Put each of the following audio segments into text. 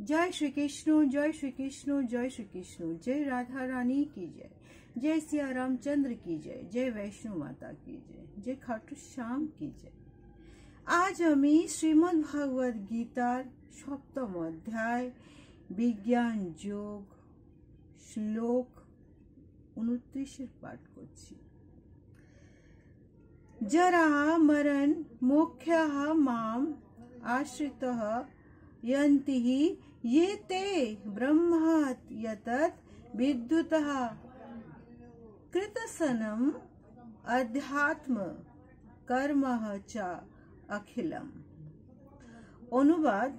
जय श्री कृष्ण, जय श्री कृष्ण, जय श्री कृष्ण। जय राधा रानी की जय, जय सिया रामचंद्र की जय, जय वैष्णो माता की जय, जय खाटू श्याम की जय। आज আমি শ্রীমদ্ ভাগবত গীতার সপ্তম অধ্যায় বিজ্ঞান যোগ শ্লোক 29 পাঠ করছি। जरा मरण मोक्षः माम आश्रितः यन्ति ये ते ब्रह्मात् यतत् विद्युतः कृतसनम अध्यात्म कर्मः च अखिलम। অনুবাদ,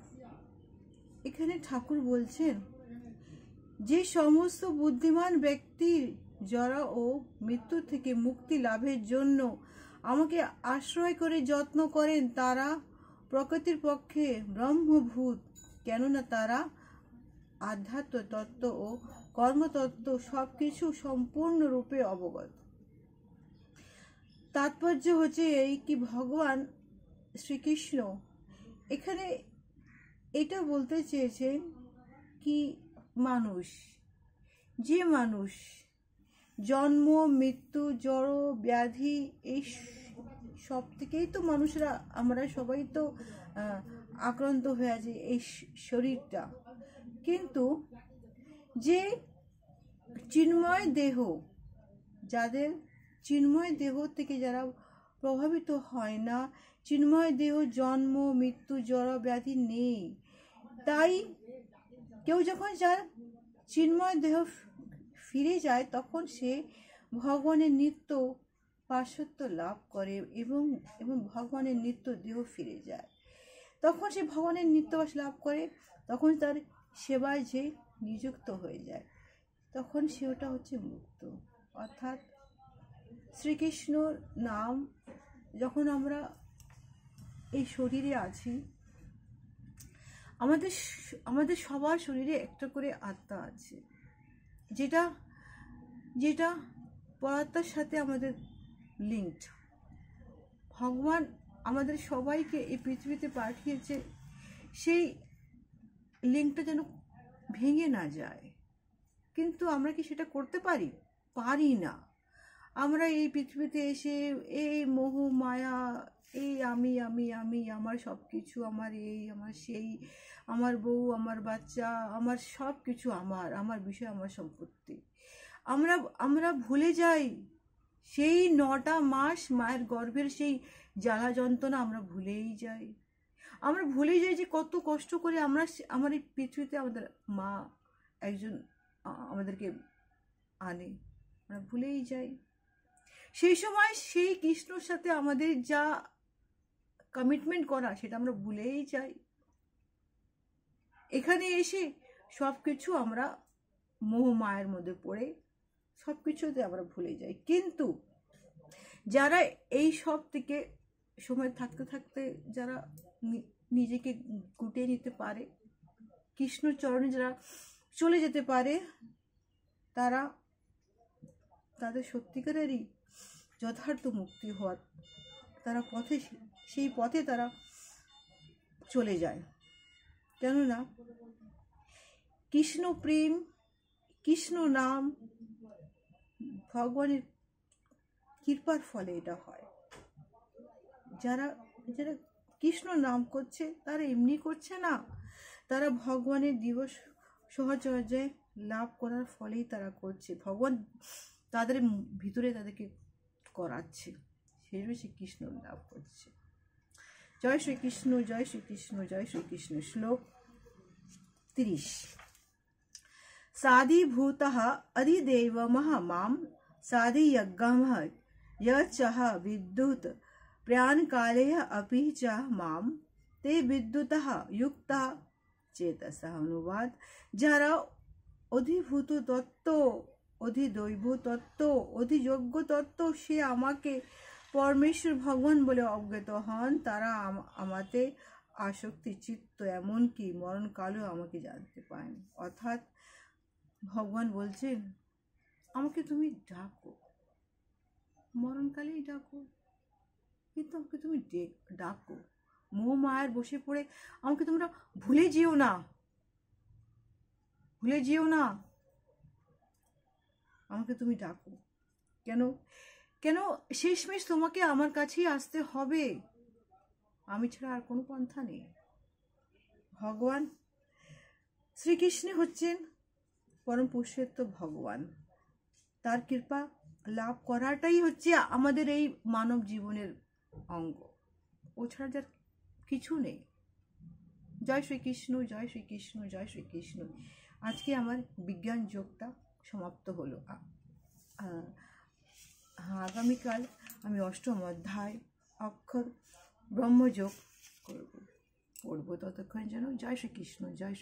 এখানে ঠাকুর বলছেন যে সমস্ত বুদ্ধিমান ব্যক্তি জরা ও মৃত্যু থেকে মুক্তি লাভের জন্য আমাকে আশ্রয় করে যত্ন করেন তারা প্রকৃতির পক্ষে ব্রহ্মভূত, কেননা তারা আধ্যাত্ম তত্ত্ব ও কর্মতত্ত্ব সবকিছু সম্পূর্ণরূপে অবগত। তাৎপর্য হচ্ছে এই কি ভগবান শ্রীকৃষ্ণ এখানে এটা বলতে চেয়েছেন কি মানুষ, যে মানুষ জন্ম মৃত্যু জড় ব্যাধি এই সব থেকেই তো মানুষরা আমরা সবাই তো আক্রান্ত হয়ে আছে এই শরীরটা, কিন্তু যে চিন্ময় দেহ, যাদের চিন্ময় দেহ থেকে যারা প্রভাবিত হয় না, চিন্ময় দেহ জন্ম মৃত্যু জড় ব্যাধি নেই, তাই কেউ যখন যার চিন্ময় দেহ ফিরে যায় তখন সে ভগবানের নিত্য পার্শ্বত্ব লাভ করে এবং ভগবানের নিত্য দেহ ফিরে যায়। তখন সে ভগবানের নিত্যবাস লাভ করে, তখন তার সেবায় যে নিযুক্ত হয়ে যায়, তখন সে ওটা হচ্ছে মুক্ত। অর্থাৎ শ্রীকৃষ্ণর নাম যখন আমরা এই শরীরে আছি, আমাদের সবার শরীরে একটা করে আত্মা আছে, যেটা যেটা পরাত্মার সাথে আমাদের লিঙ্কড। ভগবান আমাদের সবাইকে এই পৃথিবীতে পাঠিয়েছে সেই লিঙ্কটা যেন ভেঙে না যায়, কিন্তু আমরা কি সেটা করতে পারি না। আমরা এই পৃথিবীতে এসে এই মোহ মায়া, এই আমি আমি আমি আমার সব কিছু, আমার এই আমার সেই, আমার বউ আমার বাচ্চা আমার সব কিছু, আমার বিষয় আমার সম্পত্তি, আমরা ভুলে যাই সেই 9টা মাস মায়ের গর্ভের সেই জ্বালা যন্ত্রণা আমরা ভুলেই যাই। আমরা ভুলে যাই যে কত কষ্ট করে আমার এই পৃথিবীতে আমাদের মা একজন আমাদেরকে আনে, আমরা ভুলেই যাই। সেই সময় সেই কৃষ্ণর সাথে আমাদের যা কমিটমেন্ট করা সেটা আমরা ভুলেই যাই। এখানে এসে সব কিছু আমরা মোহ মায়ের মধ্যে পড়ে সব কিছুতে আমরা ভুলে যাই। কিন্তু যারা এই সব থেকে সময় থাকতে থাকতে যারা নিজেকে গুটিয়ে নিতে পারে, কৃষ্ণ চরণে যারা চলে যেতে পারে, তাদের সত্যিকারেরই যথার্থ মুক্তি হওয়ার তারা সেই পথে তারা চলে যায়। কেননা কৃষ্ণ প্রেম, কৃষ্ণ নাম ভগবানের কৃপার ফলে এটা হয়। যারা কৃষ্ণ নাম করছে তারা এমনি করছে না, তারা ভগবানের দিবস সহচর্যে লাভ করার ফলেই তারা করছে। ভগবান তাদের ভিতরে তাদেরকে করাচ্ছে, সেই সে কৃষ্ণ লাভ করছে। জয় শ্রীকৃষ্ণ, জয় শ্রীকৃষ্ণ, জয় শ্রীকৃষ্ণ। শ্লোক 30। साधिभूतः अधिदेवमः मां साधियज्ञमः यच्चः विद्युत् प्रयाणकाले अपि च मां ते विद्युतः युक्तः चेतसः। অনুবাদ, যারা অধিভূত তত্ত্ব, অধিদৈব তত্ত্ব, অধিযোগ্য তত্ত্ব সে আমাকে পরমেশ্বর ভগবান বলে অবগত হন, তারা আমাতে আসক্তি চিত্ত এমনকি মরণকালেও আমাকে জানতে পান। অর্থাৎ ভগবান বলছেন আমাকে তুমি ডাকো, মরণকালেই ডাকো, কিন্তু আমাকে তুমি ডাকো, মোহ মায়ার বসে পড়ে আমাকে তোমরা ভুলে যেও না। ভুলে যেও না, আমাকে তুমি ডাকো। কেন কেন শেষমেশ তোমাকে আমার কাছেই আসতে হবে, আমি ছাড়া আর কোনো পন্থা নেই। ভগবান শ্রীকৃষ্ণ হচ্ছেন পরম পুরুষোত্তম ভগবান, তার কৃপা লাভ করাটাই হচ্ছে আমাদের এই মানব জীবনের অঙ্গ, ও ছাড়া যার কিছু নেই। জয় শ্রীকৃষ্ণ, জয় শ্রীকৃষ্ণ, জয় শ্রীকৃষ্ণ। আজকে আমার বিজ্ঞান যোগটা সমাপ্ত হলো। আগামীকাল আমি অষ্টম অধ্যায় অক্ষর ব্রহ্মযোগ পড়ব। ততক্ষণ যেন জয় শ্রীকৃষ্ণ, জয় শ্রী